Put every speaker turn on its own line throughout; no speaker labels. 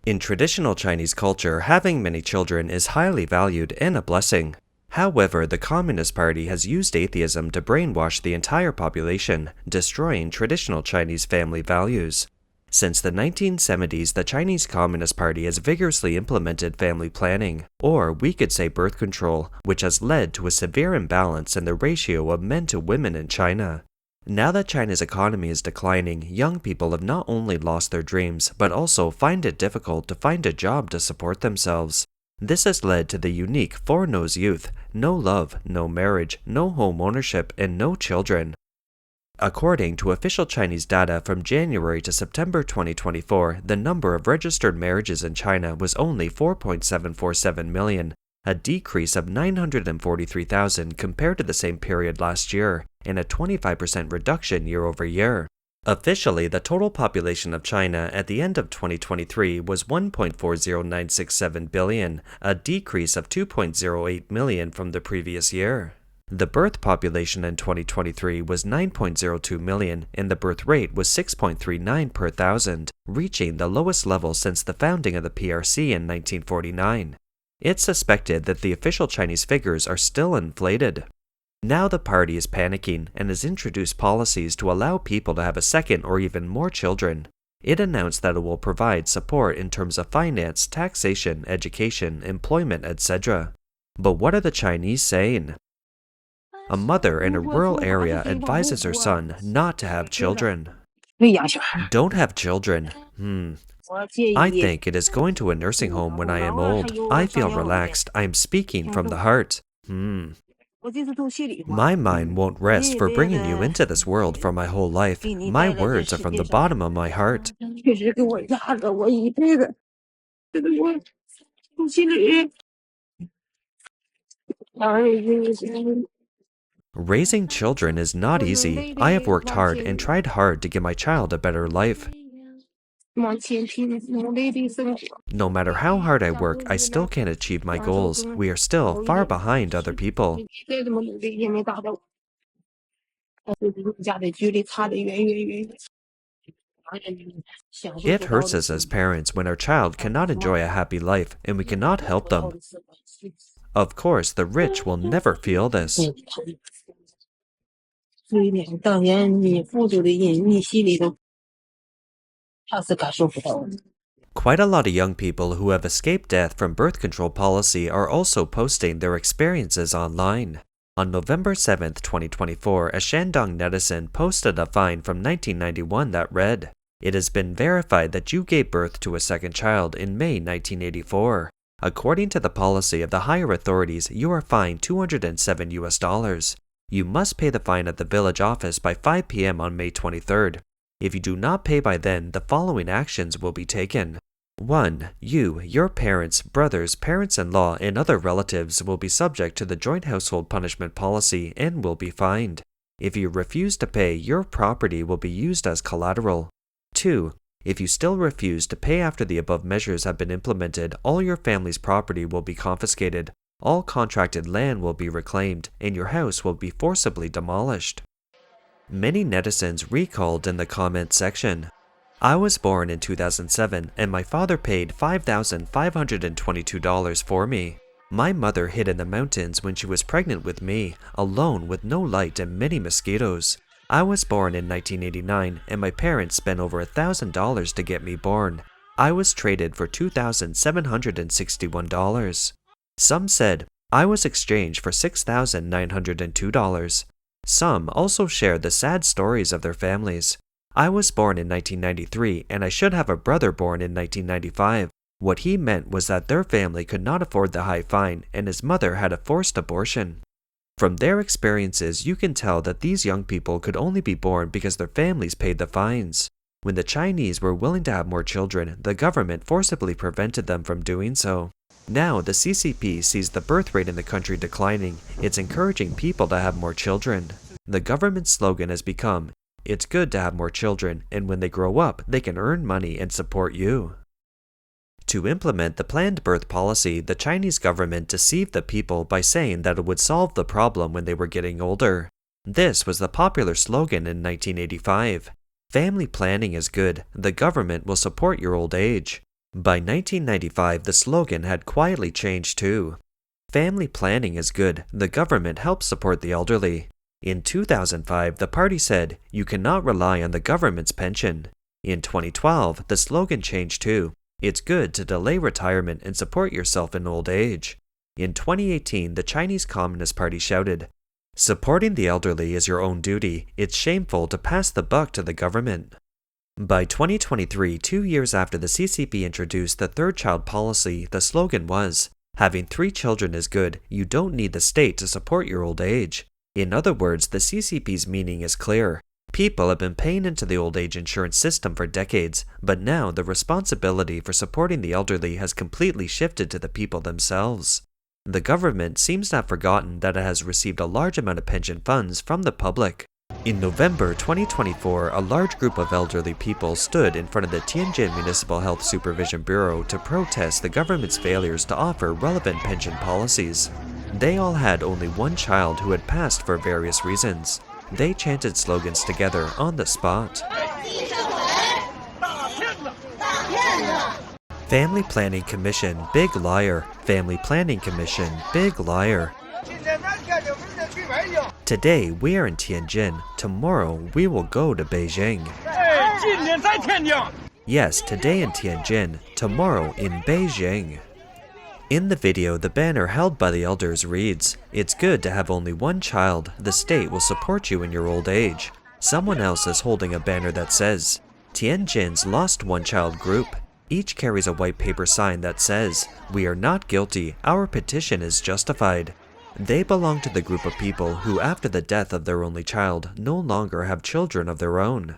In traditional Chinese culture, having many children is highly valued and a blessing. However, the Communist Party has used atheism to brainwash the entire population, destroying traditional Chinese family values. Since the 1970s, the Chinese Communist Party has vigorously implemented family planning, or we could say birth control, which has led to a severe imbalance in the ratio of men to women in China. Now that China's economy is declining, young people have not only lost their dreams, but also find it difficult to find a job to support themselves. This has led to the unique Four No's youth: no love, no marriage, no home ownership, and no children. According to official Chinese data from January to September 2024, the number of registered marriages in China was only 4.747 million, a decrease of 943,000 compared to the same period last year, and a 25% reduction year over year. Officially, the total population of China at the end of 2023 was 1.40967 billion, a decrease of 2.08 million from the previous year. The birth population in 2023 was 9.02 million, and the birth rate was 6.39 per thousand, reaching the lowest level since the founding of the PRC in 1949. It's suspected that the official Chinese figures are still inflated. Now the party is panicking and has introduced policies to allow people to have a second or even more children. It announced that it will provide support in terms of finance, taxation, education, employment, etc. But what are the Chinese saying? A mother in a rural area advises her son not to have children. Don't have children. I think it is going to a nursing home when I am old. I feel relaxed. I am speaking from the heart. My mind won't rest for bringing you into this world for my whole life. My words are from the bottom of my heart. Raising children is not easy. I have worked hard and tried hard to give my child a better life. No matter how hard I work, I still can't achieve my goals. We are still far behind other people. It hurts us as parents when our child cannot enjoy a happy life and we cannot help them. Of course, the rich will never feel this. Quite a lot of young people who have escaped death from birth control policy are also posting their experiences online. On November 7, 2024, a Shandong netizen posted a fine from 1991 that read, "It has been verified that you gave birth to a second child in May 1984. According to the policy of the higher authorities, you are fined $207. You must pay the fine at the village office by 5 p.m. on May 23rd. If you do not pay by then, the following actions will be taken. 1. You, your parents, brothers, parents-in-law, and other relatives will be subject to the joint household punishment policy and will be fined. If you refuse to pay, your property will be used as collateral. 2. If you still refuse to pay after the above measures have been implemented, all your family's property will be confiscated, all contracted land will be reclaimed, and your house will be forcibly demolished." Many netizens recalled in the comment section, "I was born in 2007 and my father paid $5,522 for me. My mother hid in the mountains when she was pregnant with me, alone with no light and many mosquitoes. I was born in 1989 and my parents spent over $1,000 to get me born. I was traded for $2,761. Some said, I was exchanged for $6,902. Some also shared the sad stories of their families. I was born in 1993 and I should have a brother born in 1995. What he meant was that their family could not afford the high fine and his mother had a forced abortion." From their experiences, you can tell that these young people could only be born because their families paid the fines. When the Chinese were willing to have more children, the government forcibly prevented them from doing so. Now, the CCP sees the birth rate in the country declining. It's encouraging people to have more children. The government's slogan has become, "It's good to have more children, and when they grow up, they can earn money and support you." To implement the planned birth policy, the Chinese government deceived the people by saying that it would solve the problem when they were getting older. This was the popular slogan in 1985. Family planning is good. The government will support your old age. By 1995, the slogan had quietly changed too. Family planning is good, the government helps support the elderly. In 2005, the party said, you cannot rely on the government's pension. In 2012, the slogan changed too. It's good to delay retirement and support yourself in old age. In 2018, the Chinese Communist Party shouted, supporting the elderly is your own duty. It's shameful to pass the buck to the government. By 2023, 2 years after the CCP introduced the third child policy, the slogan was, having 3 children is good, you don't need the state to support your old age. In other words, the CCP's meaning is clear. People have been paying into the old age insurance system for decades, but now the responsibility for supporting the elderly has completely shifted to the people themselves. The government seems to have forgotten that it has received a large amount of pension funds from the public. In November 2024, a large group of elderly people stood in front of the Tianjin Municipal Health Supervision Bureau to protest the government's failures to offer relevant pension policies. They all had only one child who had passed for various reasons. They chanted slogans together on the spot. Family Planning Commission, big liar. Family Planning Commission, big liar. Today we are in Tianjin. Tomorrow we will go to Beijing. Yes, today in Tianjin. Tomorrow in Beijing. In the video, the banner held by the elders reads, it's good to have only one child. The state will support you in your old age. Someone else is holding a banner that says, Tianjin's lost one child group. Each carries a white paper sign that says, we are not guilty. Our petition is justified. They belong to the group of people who, after the death of their only child, no longer have children of their own.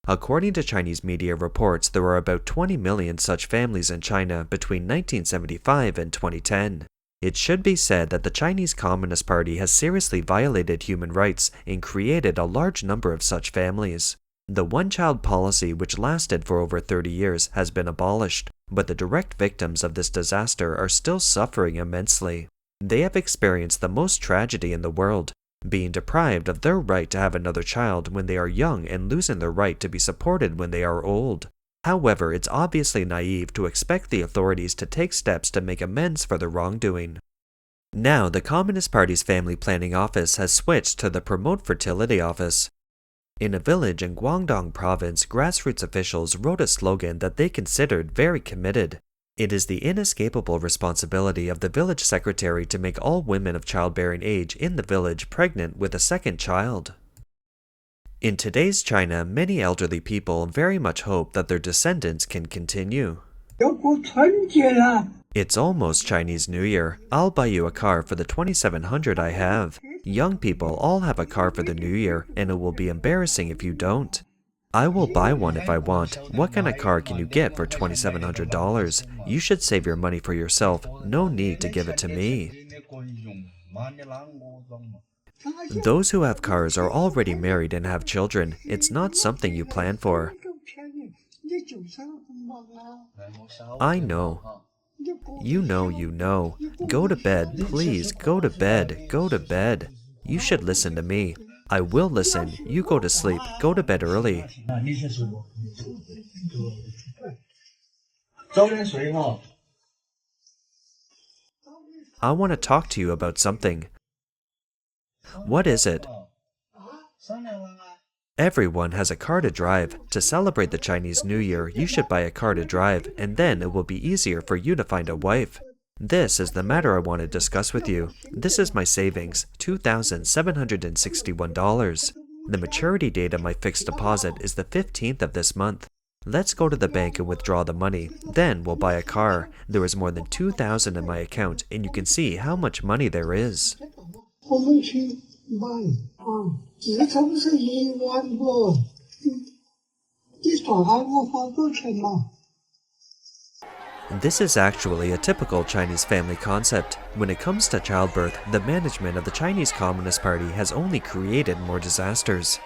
According to Chinese media reports, there are about 20 million such families in China between 1975 and 2010. It should be said that the Chinese Communist Party has seriously violated human rights and created a large number of such families. The one-child policy, which lasted for over 30 years, has been abolished, but the direct victims of this disaster are still suffering immensely. They have experienced the most tragedy in the world, being deprived of their right to have another child when they are young and losing their right to be supported when they are old. However, it's obviously naive to expect the authorities to take steps to make amends for their wrongdoing. Now, the Communist Party's Family Planning Office has switched to the Promote Fertility Office. In a village in Guangdong Province, grassroots officials wrote a slogan that they considered very committed. It is the inescapable responsibility of the village secretary to make all women of childbearing age in the village pregnant with a second child. In today's China, many elderly people very much hope that their descendants can continue. It's almost Chinese New Year. I'll buy you a car for the 2700 I have. Young people all have a car for the New Year, and it will be embarrassing if you don't. I will buy one if I want. What kind of car can you get for $2,700? You should save your money for yourself. No need to give it to me. Those who have cars are already married and have children. It's not something you plan for. I know. You know. Go to bed, please. Go to bed. Go to bed. You should listen to me. I will listen. You go to sleep. Go to bed early. I want to talk to you about something. What is it? Everyone has a car to drive. To celebrate the Chinese New Year, you should buy a car to drive, and then it will be easier for you to find a wife. This is the matter I want to discuss with you. This is my savings, $2,761. The maturity date of my fixed deposit is the 15th of this month. Let's go to the bank and withdraw the money. Then we'll buy a car. There is more than $2,000 in my account, and you can see how much money there is. This is actually a typical Chinese family concept. When it comes to childbirth, the management of the Chinese Communist Party has only created more disasters.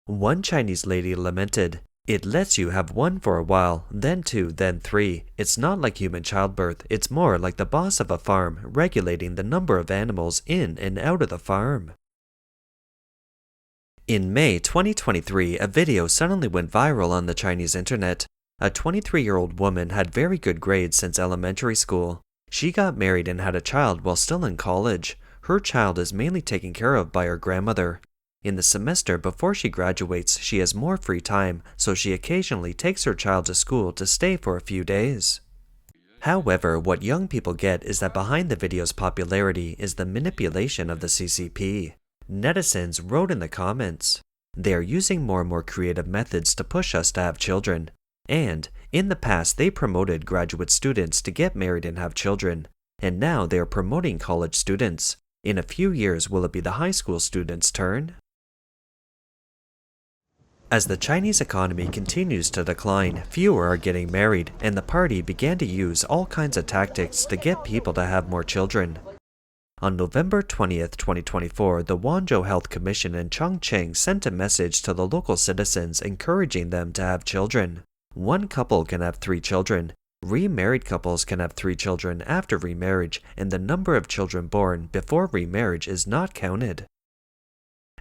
One Chinese lady lamented, "It lets you have one for a while, then two, then three. It's not like human childbirth, it's more like the boss of a farm regulating the number of animals in and out of the farm." In May 2023, a video suddenly went viral on the Chinese internet. A 23-year-old woman had very good grades since elementary school. She got married and had a child while still in college. Her child is mainly taken care of by her grandmother. In the semester before she graduates, she has more free time, so she occasionally takes her child to school to stay for a few days. However, what young people get is that behind the video's popularity is the manipulation of the CCP. Netizens wrote in the comments, "They are using more and more creative methods to push us to have children. And, in the past they promoted graduate students to get married and have children, and now they are promoting college students. In a few years, will it be the high school students' turn?" As the Chinese economy continues to decline, fewer are getting married, and the party began to use all kinds of tactics to get people to have more children. On November 20th, 2024, the Guangzhou Health Commission in Chongqing sent a message to the local citizens encouraging them to have children. One couple can have 3 children. Remarried couples can have 3 children after remarriage, and the number of children born before remarriage is not counted.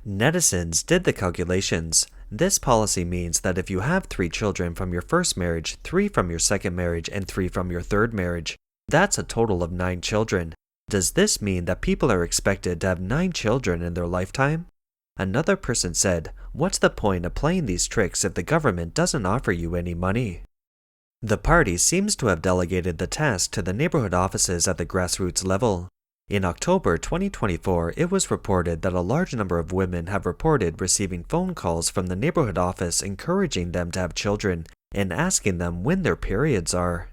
Netizens did the calculations. This policy means that if you have 3 children from your first marriage, 3 from your second marriage, and 3 from your third marriage, that's a total of 9 children. Does this mean that people are expected to have 9 children in their lifetime? Another person said, "What's the point of playing these tricks if the government doesn't offer you any money?" The party seems to have delegated the task to the neighborhood offices at the grassroots level. In October 2024, it was reported that a large number of women have reported receiving phone calls from the neighborhood office encouraging them to have children and asking them when their periods are.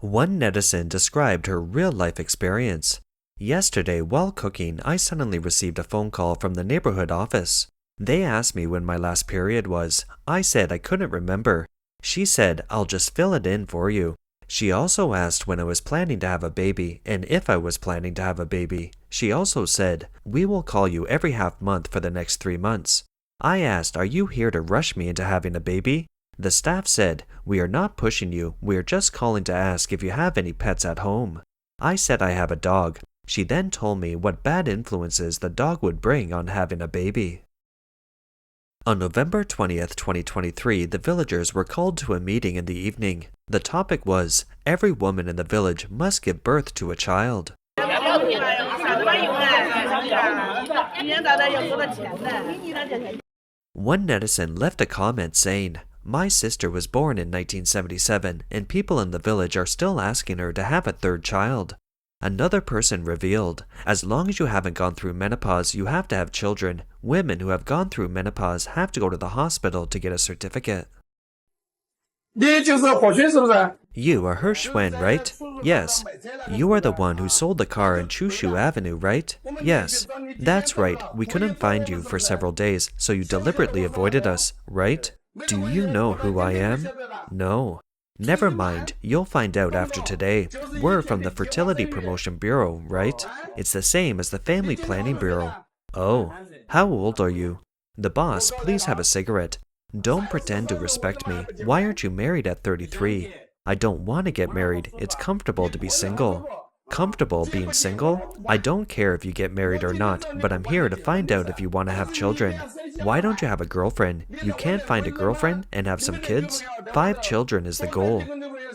One netizen described her real-life experience. "Yesterday, while cooking, I suddenly received a phone call from the neighborhood office. They asked me when my last period was. I said I couldn't remember. She said, 'I'll just fill it in for you.' She also asked when I was planning to have a baby and if I was planning to have a baby. She also said, 'We will call you every half month for the next 3 months.' I asked, 'Are you here to rush me into having a baby?' The staff said, 'We are not pushing you, we are just calling to ask if you have any pets at home.' I said I have a dog. She then told me what bad influences the dog would bring on having a baby." On November 20th, 2023, the villagers were called to a meeting in the evening. The topic was, every woman in the village must give birth to a child. One netizen left a comment saying, "My sister was born in 1977, and people in the village are still asking her to have a 3rd child." Another person revealed, "As long as you haven't gone through menopause, you have to have children. Women who have gone through menopause have to go to the hospital to get a certificate." You are He Xuan, right? Yes. You are the one who sold the car on Chushu Avenue, right? Yes. That's right. We couldn't find you for several days, so you deliberately avoided us, right? Do you know who I am? No. Never mind, you'll find out after today. We're from the Fertility Promotion Bureau, right? It's the same as the Family Planning Bureau. Oh, how old are you? The boss, please have a cigarette. Don't pretend to respect me. Why aren't you married at 33? I don't want to get married. It's comfortable to be single. Comfortable being single? I don't care if you get married or not, but I'm here to find out if you want to have children. Why don't you have a girlfriend? You can't find a girlfriend and have some kids? 5 children is the goal.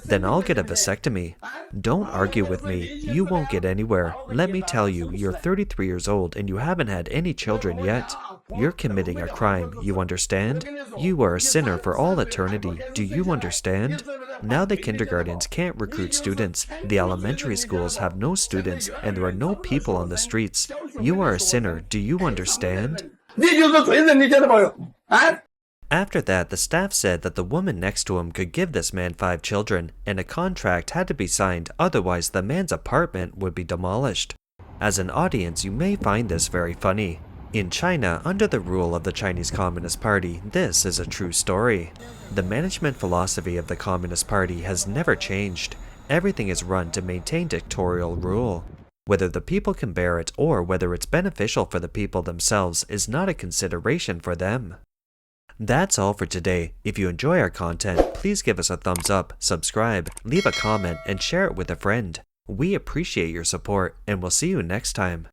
Then I'll get a vasectomy. Don't argue with me. You won't get anywhere. Let me tell you, you're 33 years old and you haven't had any children yet. You're committing a crime, you understand? You are a sinner for all eternity. Do you understand? Now the kindergartens can't recruit students, the elementary schools have no students, and there are no people on the streets. You are a sinner. Do you understand? After that, the staff said that the woman next to him could give this man 5 children, and a contract had to be signed, otherwise the man's apartment would be demolished. As an audience, you may find this very funny. In China, under the rule of the Chinese Communist Party, this is a true story. The management philosophy of the Communist Party has never changed. Everything is run to maintain dictatorial rule. Whether the people can bear it or whether it's beneficial for the people themselves is not a consideration for them. That's all for today. If you enjoy our content, please give us a thumbs up, subscribe, leave a comment, and share it with a friend. We appreciate your support, and we'll see you next time.